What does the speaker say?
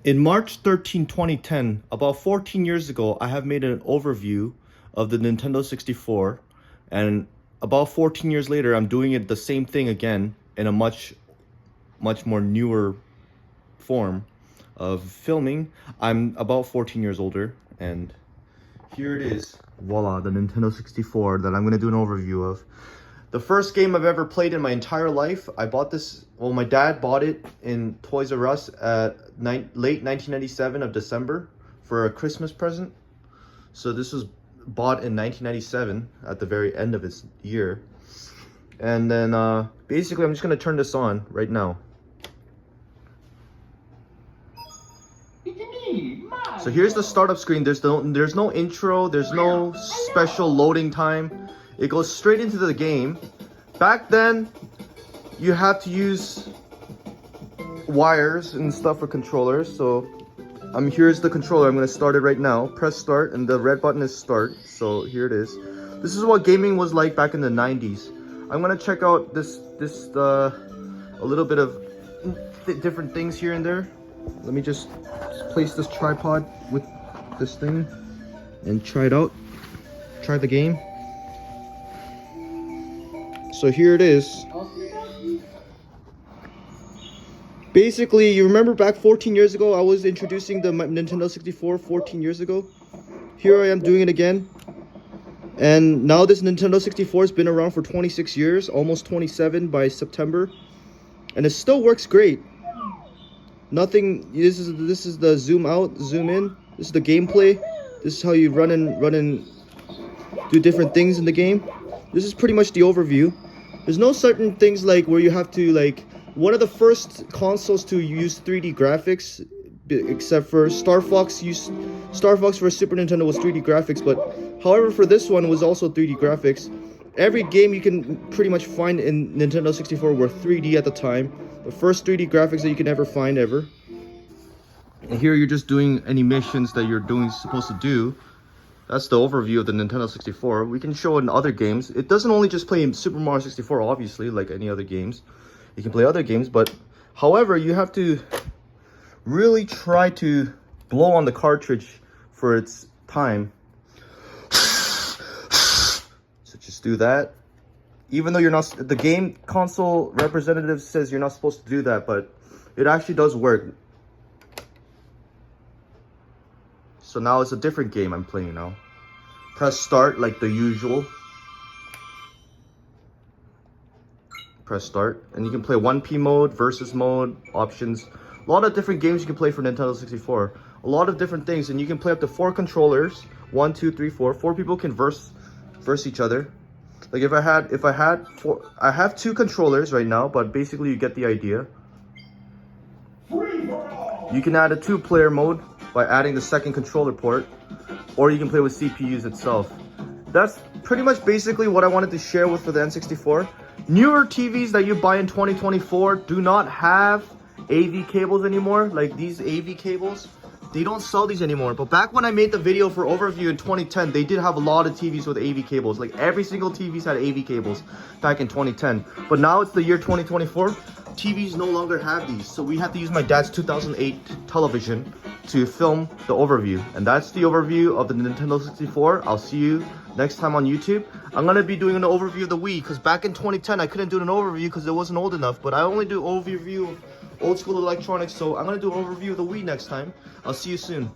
In March 13, 2010, about 14 years ago, I have made an overview of the Nintendo 64, and about 14 years later, I'm doing it the same thing again in a much more newer form of filming. I'm about 14 years older, and here it is. Voila, the Nintendo 64 that I'm going to do an overview of. The first game I've ever played in my entire life. I bought this, well, my dad bought it in Toys R Us at late 1997 of December for a Christmas present. So this was bought in 1997 at the very end of its year. And then basically I'm just going to turn this on right now. So here's the startup screen. There's no intro, there's no special loading time. It goes straight into the game. Back then, you had to use wires and stuff for controllers. So here's the controller. I'm gonna start it right now. Press start, and the red button is start. So here it is. This is what gaming was like back in the 90s. I'm gonna check out a little bit of different things here and there. Let me just place this tripod with this thing and try it out. Try the game. So here it is. Basically, you remember back 14 years ago, I was introducing the Nintendo 64 14 years ago. Here I am doing it again. And now this Nintendo 64 has been around for 26 years, almost 27 by September. And it still works great. Nothing, this is the zoom out, zoom in. This is the gameplay. This is how you run and do different things in the game. This is pretty much the overview. There's no certain things like where you have to one of the first consoles to use 3D graphics, except for Star Fox for Super Nintendo was 3D graphics, but however for this one it was also 3D graphics. Every game you can pretty much find in Nintendo 64 were 3D at the time. The first 3D graphics that you can ever find ever. And here you're just doing any missions that you're supposed to do. That's the overview of the Nintendo 64. We can show it in other games. It doesn't only just play Super Mario 64, obviously, like any other games. You can play other games, but however, you have to really try to blow on the cartridge for its time. So just do that. Even though the game console representative says you're not supposed to do that, but it actually does work. So now it's a different game I'm playing now. Press start like the usual. Press start. And you can play 1P mode, versus mode, options. A lot of different games you can play for Nintendo 64. A lot of different things. And you can play up to 4 controllers. 1, 2, 3, 4. 4 people can verse each other. Like I have 2 controllers right now, but basically you get the idea. You can add a 2-player mode by adding the second controller port, or you can play with CPUs itself. That's pretty much basically what I wanted to share for the N64. Newer TVs that you buy in 2024 do not have AV cables anymore, like these AV cables. They don't sell these anymore. But back when I made the video for overview in 2010, they did have a lot of TVs with AV cables. Like every single TVs had AV cables back in 2010. But now it's the year 2024. TVs no longer have these. So we have to use my dad's 2008 television to film the overview. And that's the overview of the Nintendo 64. I'll see you next time on YouTube. I'm going to be doing an overview of the Wii, because back in 2010, I couldn't do an overview because it wasn't old enough. But I only do overview of old school electronics, so I'm going to do an overview of the Wii next time. I'll see you soon.